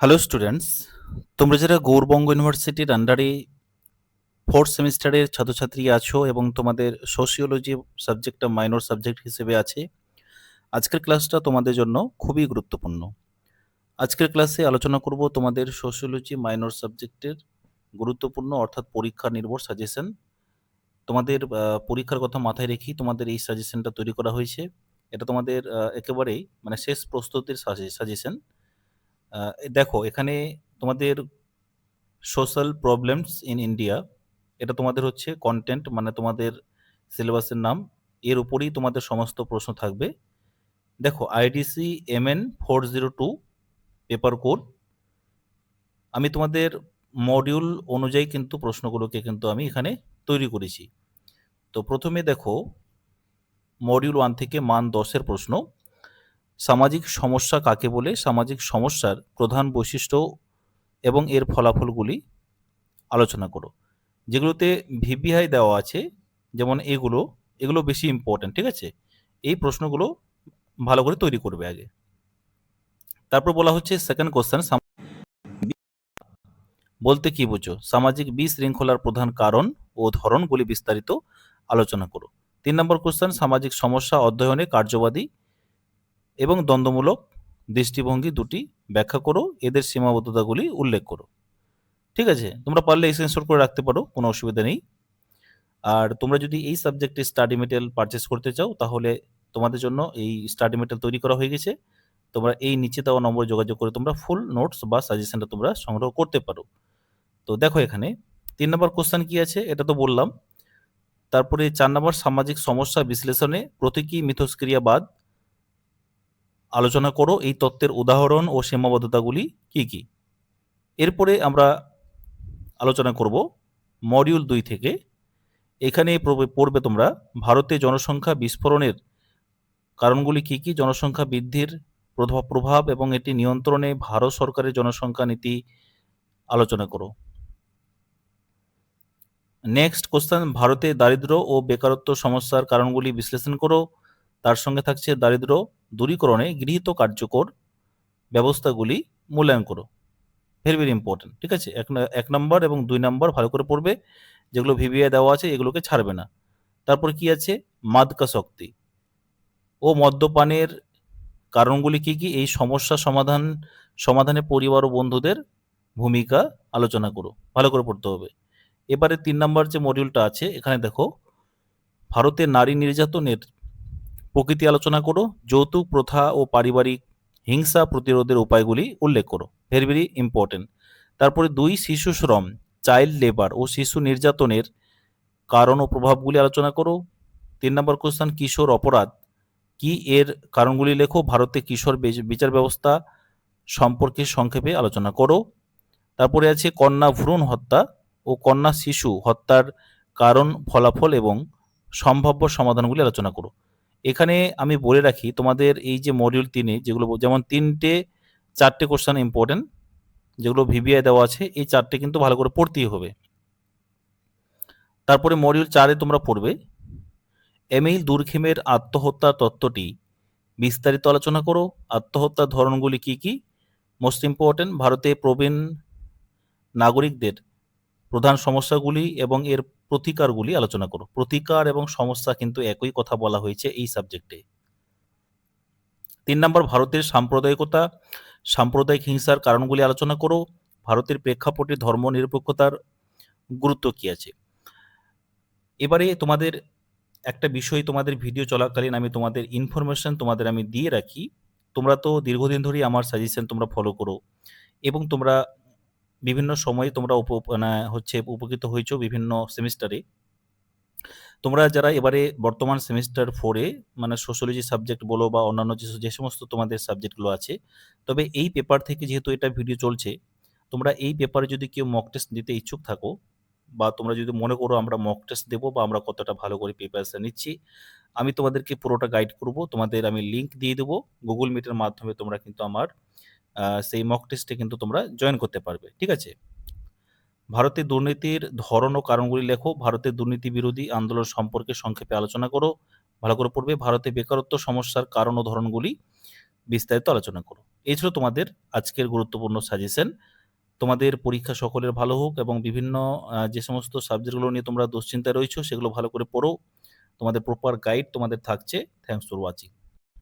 Hello students, তোমরা যারা গৌরবঙ্গ ইউনিভার্সিটির আন্ডারে ফোর্থ সেমিস্টারের ছাত্রছাত্রী আছো এবং তোমাদের সোশিওলজি সাবজেক্টটা মাইনর সাবজেক্ট হিসেবে আছে, আজকের ক্লাসটা তোমাদের জন্য খুবই গুরুত্বপূর্ণ। আজকের ক্লাসে আলোচনা করব তোমাদের সোশিওলজি মাইনর সাবজেক্টের গুরুত্বপূর্ণ অর্থাৎ পরীক্ষা নির্ভর সাজেশন। তোমাদের পরীক্ষার কথা মাথায় রেখেই তোমাদের এই সাজেশনটা তৈরি করা হয়েছে। এটা তোমাদের একেবারেই মানে শেষ প্রস্তুতির সাজেশন। দেখো এখানে তোমাদের সোশ্যাল প্রবলেমস ইন ইন্ডিয়া, এটা তোমাদের হচ্ছে কন্টেন্ট, মানে তোমাদের সিলেবাসের নাম। এর উপরেই তোমাদের সমস্ত প্রশ্ন থাকবে। দেখো আইডিসি MN 402 পেপার কোড, আমি তোমাদের মডিউল অনুযায়ী কিন্তু প্রশ্নগুলোকে কিন্তু আমি এখানে তৈরি করেছি। তো প্রথমে দেখো মডিউল 1 থেকে মান 10-এর প্রশ্ন। সামাজিক সমস্যা কাকে বলে? সামাজিক সমস্যার প্রধান বৈশিষ্ট্য এবং এর ফলাফলগুলি আলোচনা করো। যেগুলোতে ভিপিআই দেওয়া আছে, যেমন এগুলো এগুলো বেশি ইম্পর্ট্যান্ট, ঠিক আছে? এই প্রশ্নগুলো ভালো করে তৈরি করবে আগে। তারপর বলা হচ্ছে সেকেন্ড কোশ্চেন, বলতে কি বোঝো? সামাজিক বিশৃঙ্খলার প্রধান কারণ ও ধরনগুলি বিস্তারিত আলোচনা করো। 3 নম্বর কোশ্চেন, সামাজিক সমস্যা অধ্যয়নে কার্যবাদী এবং দ্বন্দ্বমূলক দৃষ্টিভঙ্গি দুটি ব্যাখ্যা করো, এদের সীমাবদ্ধতাগুলি উল্লেখ করো। ঠিক আছে, তোমরা পারলে স্ক্রিনশট করে রাখতে পারো, কোনো অসুবিধা নেই। আর তোমরা যদি এই সাবজেক্টে স্টাডি মেটেরিয়াল পারচেস করতে চাও, তাহলে তোমাদের জন্য এই স্টাডি মেটেরিয়াল তৈরি করা হয়ে গেছে। তোমরা এই নিচে দেওয়া নম্বরে যোগাযোগ করে তোমরা ফুল নোটস বা সাজেশনটা তোমরা সংগ্রহ করতে পারো। তো দেখো এখানে 3 নম্বর কোশ্চেন কি আছে, এটা তো বললাম। তারপরে 4 নম্বর, সামাজিক সমস্যা বিশ্লেষণে প্রতীকী মিথস্ক্রিয়াবাদ আলোচনা করো, এই তত্ত্বের উদাহরণ ও সীমাবদ্ধতাগুলি কি কি। এরপরে আমরা আলোচনা করব মডিউল 2 থেকে। এখানে পড়বে তোমরা ভারতে জনসংখ্যা বিস্ফোরণের কারণগুলি কি কি, জনসংখ্যা বৃদ্ধির প্রভাব এবং এটি নিয়ন্ত্রণে ভারত সরকারের জনসংখ্যা নীতি আলোচনা করো। নেক্সট কোশ্চেন, ভারতে দারিদ্র্য ও বেকারত্ব সমস্যার কারণগুলি বিশ্লেষণ করো। তার সঙ্গে থাকছে দারিদ্র্য দূরীকরণে গৃহীত কার্যকর ব্যবস্থাগুলি মূল্যায়ন করো। ভেরি ভেরি ইম্পর্টেন্ট, ঠিক আছে? 1 নম্বর এবং 2 নম্বর ভালো করে পড়বে, যেগুলো ভিভিআই দেওয়া আছে এগুলোকে ছাড়বে না। তারপর কি আছে, মাদকাসক্তি ও মদ্যপানের কারণগুলি কি কি, এই সমস্যা সমাধানে পরিবার ও বন্ধুদের ভূমিকা আলোচনা করো। ভালো করে পড়তে হবে। এবারে 3 নম্বর যে মডিউলটা আছে, এখানে দেখো ভারতে নারী নির্যাতনের প্রকৃতি আলোচনা করো, যৌতুক প্রথা ও পারিবারিক হিংসা প্রতিরোধের উপায়গুলি উল্লেখ করো। Very very important. তারপরে 2, শিশু শ্রম, চাইল্ড লেবার ও শিশু নির্যাতনের কারণ ও প্রভাবগুলি আলোচনা করো। 3 নম্বর কোশ্চেন, কিশোর অপরাধ কি, এর কারণগুলি লেখো। ভারতে কিশোর বিচার ব্যবস্থা সম্পর্কে সংক্ষেপে আলোচনা করো। তারপরে আছে কন্যা ভ্রূণ হত্যা ও কন্যা শিশু হত্যার কারণ, ফলাফল এবং সম্ভাব্য সমাধানগুলি আলোচনা করো। এখানে আমি বলে রাখি, তোমাদের এই যে মডিউল 3-এ যেগুলো যেমন 4টে কোশ্চেন ইম্পর্টেন্ট, যেগুলো ভিভিআই দেওয়া আছে, এই 4টে কিন্তু ভালো করে পড়তেই হবে। তারপরে মডিউল 4-এ তোমরা পড়বে এমিল দুর্খিমের আত্মহত্যা তত্ত্বটি বিস্তারিত আলোচনা করো। আত্মহত্যার ধরনগুলি কি কি, মোস্ট ইম্পর্টেন্ট, ভারতে প্রবীণ নাগরিকদের প্রধান সমস্যাগুলি এবং এর প্রতিকারগুলি আলোচনা করো। প্রতিকার এবং সমস্যা কিন্তু একই কথা বলা হয়েছে এই সাবজেক্টে। 3 নম্বর, ভারতের সাম্প্রদায়িকতা, সাম্প্রদায়িক হিংসার কারণগুলি আলোচনা করো। ভারতের প্রেক্ষাপটে ধর্ম নিরপেক্ষতার গুরুত্ব কি আছে। এবারে তোমাদের একটা বিষয়, তোমাদের ভিডিও চলাকালীন আমি তোমাদের ইনফরমেশন তোমাদের আমি দিয়ে রাখি। তোমরা তো দীর্ঘদিন ধরেই আমার সাজেশন তোমরা ফলো করো এবং তোমরা বিভিন্ন সময়ে তোমরা উপকৃত হয়েছো বিভিন্ন সেমিস্টারে। তোমরা যারা এবারে বর্তমান সেমিস্টার 4-এ মানে সোশ্যোলজি সাবজেক্ট বলো বা অন্যান্য যে সমস্ত তোমাদের সাবজেক্টগুলো আছে, তবে এই পেপার থেকে যেহেতু এটা ভিডিও চলছে, তোমরা এই পেপারে যদি কেউ মক টেস্ট দিতে ইচ্ছুক থাকো বা তোমরা যদি মনে করো আমরা মক টেস্ট দেবো বা আমরা কতটা ভালো করে প্রিপারেশন নিচ্ছি, আমি তোমাদেরকে পুরোটা গাইড করব। তোমাদের আমি লিঙ্ক দিয়ে দেবো, গুগল মিটের মাধ্যমে তোমরা কিন্তু আমার সেই মক টেস্টে কিন্তু তোমরা জয়েন করতে পারবে, ঠিক আছে? ভারতে দুর্নীতির ধরন ও কারণগুলি লেখো। ভারতের দুর্নীতি বিরোধী আন্দোলন সম্পর্কে সংক্ষেপে আলোচনা করো। ভালো করে পড়বে। ভারতে বেকারত্ব সমস্যার কারণ ও ধরনগুলি বিস্তারিত আলোচনা করো। এই ছিল তোমাদের আজকের গুরুত্বপূর্ণ সাজেশন। তোমাদের পরীক্ষা সকলের ভালো হোক এবং বিভিন্ন যে সমস্ত সাবজেক্টগুলো নিয়ে তোমরা দুশ্চিন্তায় রয়েছো সেগুলো ভালো করে পড়ো। তোমাদের প্রপার গাইড তোমাদের থাকছে। Thanks for watching.